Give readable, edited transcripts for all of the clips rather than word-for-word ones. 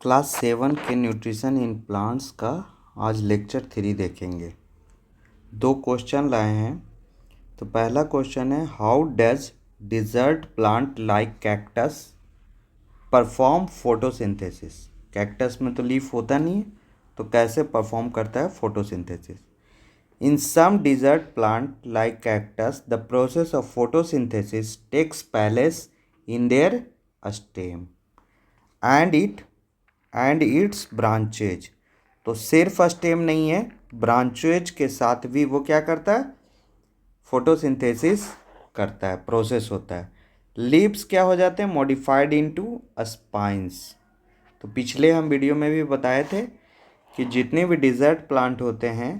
Class 7 के nutrition in plants का आज लेक्चर 3 देखेंगे। 2 क्वेश्चन लाए हैं। तो पहला क्वेश्चन है, how does desert plant like cactus perform photosynthesis. Cactus में तो लीफ होता नहीं है, तो कैसे परफॉर्म करता है photosynthesis. In some desert plant like cactus the process of photosynthesis takes place in their stem and its branches. तो सिर्फ स्टेम नहीं है, ब्रांचेज के साथ भी वो क्या करता है, फोटोसिंथेसिस करता है, प्रोसेस होता है। लीव्स क्या हो जाते हैं, मॉडिफाइड इनटू स्पाइंस। तो पिछले हम वीडियो में भी बताए थे कि जितने भी डिजर्ट प्लांट होते हैं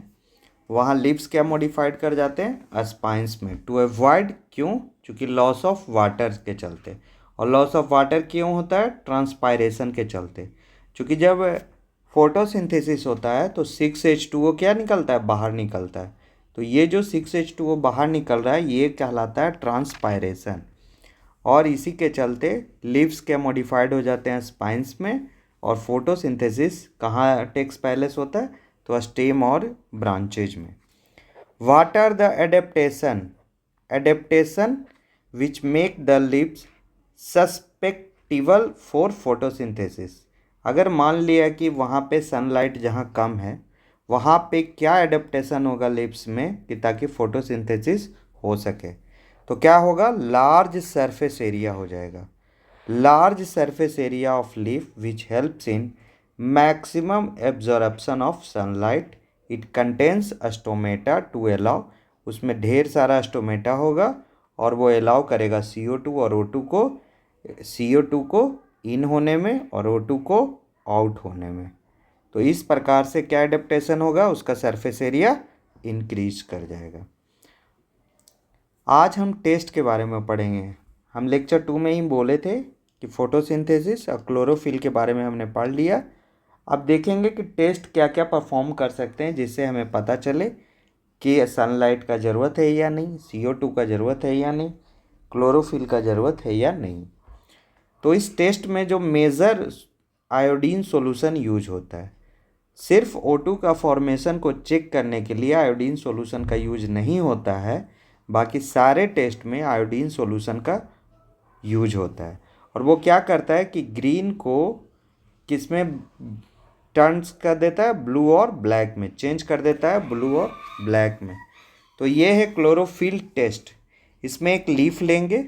वहाँ लीव्स क्या मॉडिफाइड कर जाते हैं, स्पाइंस में, टू अवॉइड, क्यों, क्योंकि लॉस ऑफ वाटर के चलते। और लॉस ऑफ वाटर क्यों होता है, ट्रांसपायरेशन के चलते। क्योंकि जब फोटोसिंथेसिस होता है तो 6H2O क्या निकलता है, बाहर निकलता है। तो ये जो 6H2O बाहर निकल रहा है ये कहलाता है ट्रांसपायरेशन। और इसी के चलते लीव्स क्या मॉडिफाइड हो जाते हैं स्पाइंस में, और फोटोसिंथेसिस कहाँ टेक्स प्लेस होता है, तो स्टेम और ब्रांचेज में। What are the adaptation which make the leaves susceptible for photosynthesis. अगर मान लिया कि वहाँ पे सनलाइट जहाँ कम है वहाँ पे क्या एडेप्टेशन होगा लीव्स में कि ताकि फोटोसिंथेसिस हो सके, तो क्या होगा, लार्ज सरफेस एरिया हो जाएगा। Large surface area of leaf which helps in maximum absorption of sunlight. It contains stomata to allow, उसमें ढेर सारा स्टोमेटा होगा और वो अलाउ करेगा CO2 और O2 को, CO2 को इन होने में और O2 को आउट होने में। तो इस प्रकार से क्या एडेप्टेशन होगा, उसका सरफेस एरिया इंक्रीज कर जाएगा। आज हम टेस्ट के बारे में पढ़ेंगे। हम लेक्चर 2 में ही बोले थे कि फोटोसिंथेसिस और क्लोरोफिल के बारे में हमने पढ़ लिया। अब देखेंगे कि टेस्ट क्या क्या परफॉर्म कर सकते हैं जिससे हमें पता चले कि सनलाइट का ज़रूरत है या नहीं, CO2 का ज़रूरत है या नहीं, क्लोरोफिल का ज़रूरत है या नहीं। तो इस टेस्ट में जो मेजर आयोडीन सॉल्यूशन यूज होता है, सिर्फ O2 का फॉर्मेशन को चेक करने के लिए आयोडीन सॉल्यूशन का यूज नहीं होता है, बाकी सारे टेस्ट में आयोडीन सॉल्यूशन का यूज होता है। और वो क्या करता है कि ग्रीन को किस में टर्न्स कर देता है, ब्लू और ब्लैक में चेंज कर देता है, ब्लू और ब्लैक में। तो ये है क्लोरोफिल टेस्ट। इसमें एक लीफ लेंगे,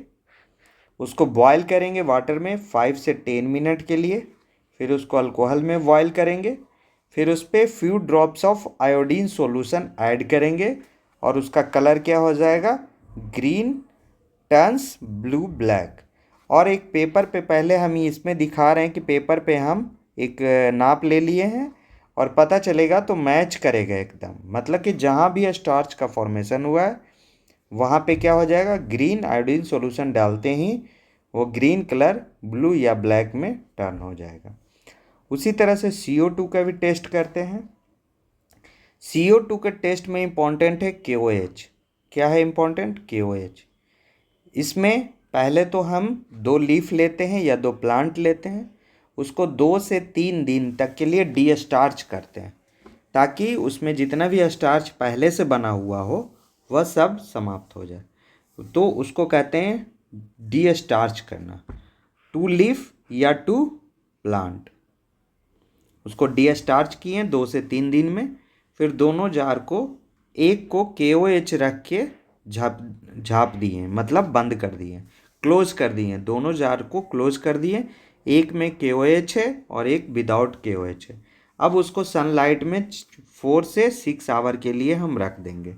उसको बॉयल करेंगे वाटर में 5 से 10 मिनट के लिए, फिर उसको अल्कोहल में बॉयल करेंगे, फिर उस पर few drops of iodine solution add करेंगे और उसका कलर क्या हो जाएगा, ग्रीन टर्न्स ब्लू ब्लैक। और एक पेपर पे पहले हम इसमें दिखा रहे हैं कि पेपर पे हम एक नाप ले लिए हैं और पता चलेगा तो मैच करेगा एकदम, मतलब कि जहाँ भी स्टार्च का फॉर्मेशन हुआ है वहाँ पे क्या हो जाएगा, ग्रीन आयोडीन सॉल्यूशन डालते ही वो ग्रीन कलर ब्लू या ब्लैक में टर्न हो जाएगा। उसी तरह से CO2 का भी टेस्ट करते हैं। CO2 के टेस्ट में इम्पॉर्टेंट है KOH। क्या है इम्पॉर्टेंट, KOH। इसमें पहले तो हम 2 लीफ लेते हैं या 2 प्लांट लेते हैं, उसको 2 से 3 दिन तक के लिए डीस्टार्च करते हैं ताकि उसमें जितना भी स्टार्च पहले से बना हुआ हो वह सब समाप्त हो जाए। तो उसको कहते हैं डीस्टार्च करना। 2 लीफ या 2 प्लांट, उसको डीस्टार्च किए 2 से 3 दिन में, फिर दोनों जार को, एक को KOH रख के झाप दिए, मतलब बंद कर दिए, क्लोज कर दिए, दोनों जार को क्लोज कर दिए। एक में KOH है और एक विदाउट KOH है। अब उसको सनलाइट में 4 से 6 आवर के लिए हम रख देंगे।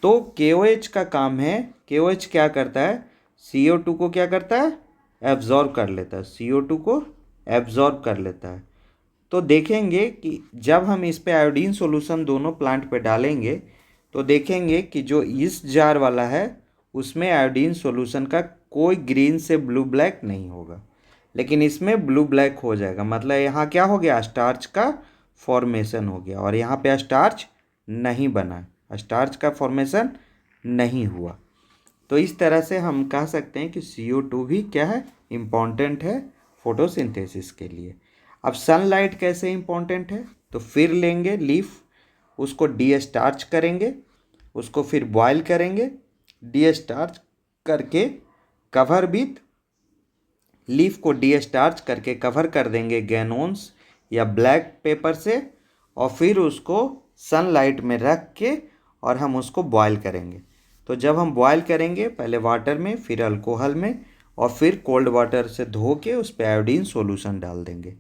तो KOH का काम है, KOH क्या करता है, CO2 को क्या करता है, एब्जॉर्ब कर लेता है, CO2 को एब्जॉर्ब कर लेता है। तो देखेंगे कि जब हम इस पे आयोडीन सॉल्यूशन दोनों प्लांट पे डालेंगे तो देखेंगे कि जो इस जार वाला है उसमें आयोडीन सॉल्यूशन का कोई ग्रीन से ब्लू ब्लैक नहीं होगा, लेकिन इसमें ब्लू ब्लैक हो जाएगा। मतलब यहाँ क्या हो गया, स्टार्च का फॉर्मेशन हो गया और यहाँ पे स्टार्च नहीं बना, स्टार्च का फॉर्मेशन नहीं हुआ। तो इस तरह से हम कह सकते हैं कि CO2 भी क्या है, इम्पॉर्टेंट है फोटोसिंथेसिस के लिए। अब सनलाइट कैसे इम्पोर्टेंट है, तो फिर लेंगे लीफ, उसको डीस्टार्च करेंगे, उसको फिर बॉयल करेंगे, डीस्टार्च करके कवर विथ लीफ को डीस्टार्च करके कवर कर देंगे गैनोन्स या ब्लैक पेपर से, और फिर उसको सनलाइट में रख के और हम उसको बॉयल करेंगे। तो जब हम बॉयल करेंगे पहले वाटर में, फिर अल्कोहल में, और फिर कोल्ड वाटर से धो के उस पर आयोडीन सॉल्यूशन डाल देंगे।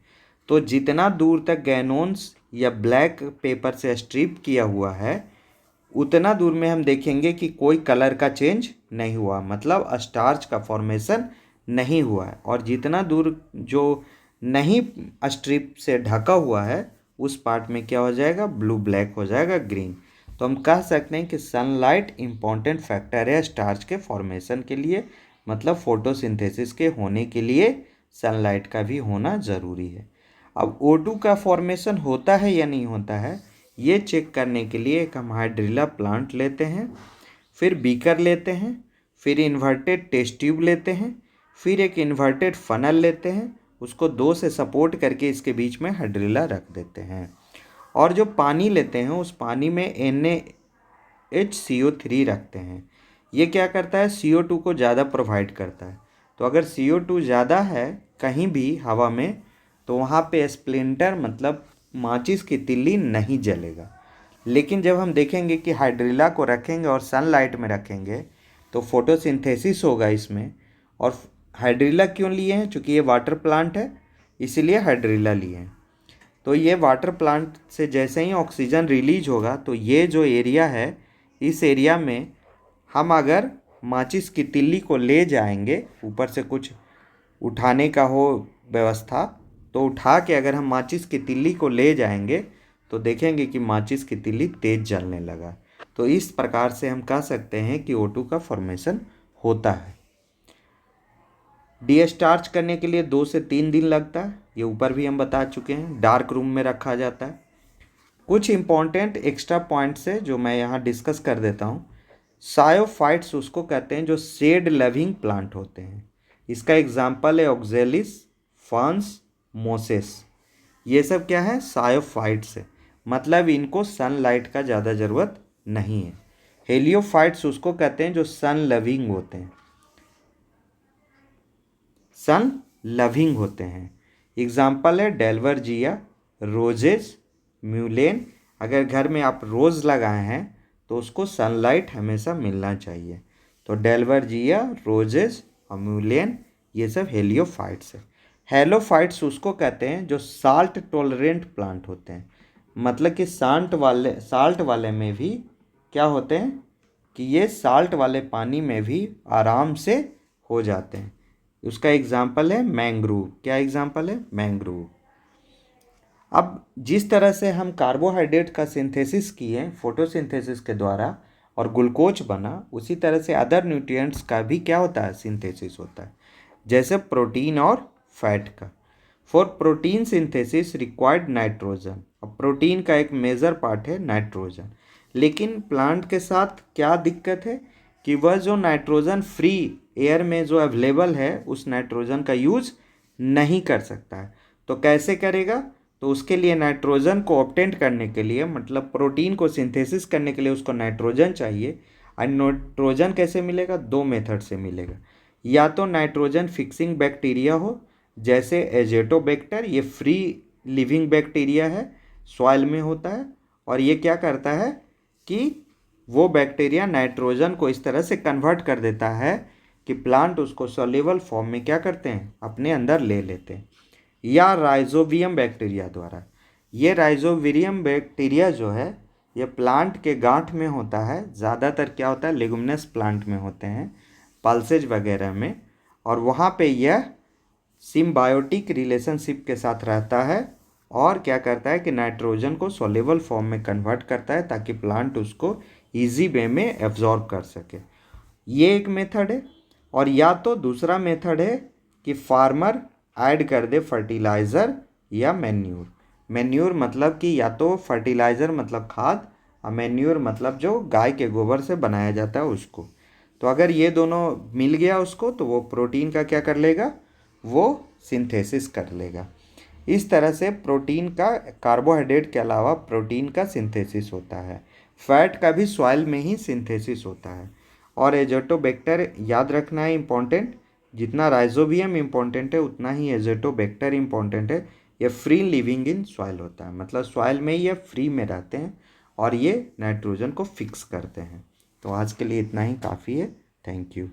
तो जितना दूर तक गैनोन्स या ब्लैक पेपर से स्ट्रिप किया हुआ है उतना दूर में हम देखेंगे कि कोई कलर का चेंज नहीं हुआ, मतलब स्टार्च का फॉर्मेशन नहीं हुआ है। और जितना दूर जो नहीं स्ट्रिप से ढका हुआ है उस पार्ट में क्या हो जाएगा, ब्लू ब्लैक हो जाएगा, ग्रीन। तो हम कह सकते हैं कि सनलाइट इम्पॉर्टेंट फैक्टर है स्टार्च के फॉर्मेशन के लिए, मतलब फोटोसिंथेसिस के होने के लिए सनलाइट का भी होना ज़रूरी है। अब O2 का फॉर्मेशन होता है या नहीं होता है ये चेक करने के लिए एक हम हाइड्रिला प्लांट लेते हैं, फिर बीकर लेते हैं, फिर इन्वर्टेड टेस्ट ट्यूब लेते हैं, फिर एक इन्वर्टेड फनल लेते हैं, उसको दो से सपोर्ट करके इसके बीच में हाइड्रिला रख देते हैं, और जो पानी लेते हैं उस पानी में NaHCO3 रखते हैं। ये क्या करता है, CO2 को ज़्यादा प्रोवाइड करता है। तो अगर CO2 ज़्यादा है कहीं भी हवा में तो वहाँ पे स्प्लिंटर मतलब माचिस की तिल्ली नहीं जलेगा। लेकिन जब हम देखेंगे कि हाइड्रिला को रखेंगे और सनलाइट में रखेंगे तो फोटोसिंथेसिस होगा इसमें। और हाइड्रिला क्यों लिए हैं, चूँकि ये वाटर प्लांट है इसीलिए हाइड्रिला लिए हैं। तो ये वाटर प्लांट से जैसे ही ऑक्सीजन रिलीज होगा तो ये जो एरिया है इस एरिया में हम अगर माचिस की तिल्ली को ले जाएंगे, ऊपर से कुछ उठाने का हो व्यवस्था, तो उठा के अगर हम माचिस की तिल्ली को ले जाएंगे तो देखेंगे कि माचिस की तिल्ली तेज जलने लगा। तो इस प्रकार से हम कह सकते हैं कि O2 का फॉर्मेशन होता है। डीस्टार्च करने के लिए 2 से 3 दिन लगता है, ये ऊपर भी हम बता चुके हैं। डार्क रूम में रखा जाता है। कुछ इंपॉर्टेंट एक्स्ट्रा पॉइंट्स है जो मैं यहाँ डिस्कस कर देता हूँ। सायोफाइट्स उसको कहते हैं जो शेड लविंग प्लांट होते हैं। इसका एग्जाम्पल है ऑक्जेलिस, फर्न्स, मोसेस। ये सब क्या है, सायोफाइट्स है, मतलब इनको सनलाइट का ज़्यादा ज़रूरत नहीं है। हेलियोफाइट्स उसको कहते हैं जो सन लविंग होते हैं, सन लविंग होते हैं। एग्जाम्पल है डेल्वरजिया, रोजेस, म्यूलेन। अगर घर में आप रोज़ लगाए हैं तो उसको सनलाइट हमेशा मिलना चाहिए। तो डेल्वरजिया, रोजेस और म्यूलेन ये सब हेलियोफाइट्स है। हेलोफाइट्स उसको कहते हैं जो साल्ट टॉलरेंट प्लांट होते हैं, मतलब कि साल्ट वाले में भी क्या होते हैं कि ये साल्ट वाले पानी में भी आराम से हो जाते हैं। उसका एग्जाम्पल है मैंग्रोव। क्या एग्जाम्पल है, मैंग्रोव। अब जिस तरह से हम कार्बोहाइड्रेट का सिंथेसिस किए फोटोसिंथेसिस के द्वारा और ग्लूकोज बना, उसी तरह से अदर न्यूट्रिएंट्स का भी क्या होता है, सिंथेसिस होता है, जैसे प्रोटीन और फैट का। For protein synthesis required nitrogen. अब प्रोटीन का एक मेजर पार्ट है नाइट्रोजन, लेकिन प्लांट के साथ क्या दिक्कत है कि वह जो नाइट्रोजन फ्री एयर में जो अवेलेबल है उस नाइट्रोजन का यूज नहीं कर सकता है। तो कैसे करेगा, तो उसके लिए नाइट्रोजन को ऑब्टेन करने के लिए, मतलब प्रोटीन को सिंथेसिस करने के लिए उसको नाइट्रोजन चाहिए। और नाइट्रोजन कैसे मिलेगा, 2 मेथड से मिलेगा। या तो नाइट्रोजन फिक्सिंग बैक्टीरिया हो जैसे एजेटोबैक्टर, ये फ्री लिविंग बैक्टीरिया है, सॉइल में होता है, और ये क्या करता है कि वो बैक्टीरिया नाइट्रोजन को इस तरह से कन्वर्ट कर देता है कि प्लांट उसको सॉल्युबल फॉर्म में क्या करते हैं, अपने अंदर ले लेते हैं। या राइजोबियम बैक्टीरिया द्वारा। ये राइजोबियम बैक्टीरिया जो है ये प्लांट के गांठ में होता है, ज़्यादातर क्या होता है लेगुमिनस प्लांट में होते हैं, पल्सेज वगैरह में, और वहाँ पे यह सिम्बायोटिक रिलेशनशिप के साथ रहता है और क्या करता है कि नाइट्रोजन को सॉल्युबल फॉर्म में कन्वर्ट करता है ताकि प्लांट उसको ईजी वे में एब्जॉर्ब कर सके। ये एक मेथड है। और या तो दूसरा मेथड है कि फार्मर ऐड कर दे फर्टिलाइज़र या मैन्यूर। मैन्यूर मतलब कि या तो फर्टिलाइज़र मतलब खाद, और मैन्यूर मतलब जो गाय के गोबर से बनाया जाता है उसको। तो अगर ये दोनों मिल गया उसको तो वो प्रोटीन का क्या कर लेगा, वो सिंथेसिस कर लेगा। इस तरह से प्रोटीन का कार्बोहाइड्रेट के अलावा प्रोटीन का सिंथेसिस होता है। फैट का भी सॉइल में ही सिंथेसिस होता है। और एजोटोबैक्टर याद रखना है इम्पोर्टेंट, जितना राइजोबियम इम्पोर्टेंट है उतना ही एजोटोबैक्टर इम्पोर्टेंट है। ये फ्री लिविंग इन सॉइल होता है, मतलब सॉइल में ये फ्री में रहते हैं और ये नाइट्रोजन को फिक्स करते हैं। तो आज के लिए इतना ही काफ़ी है। Thank you.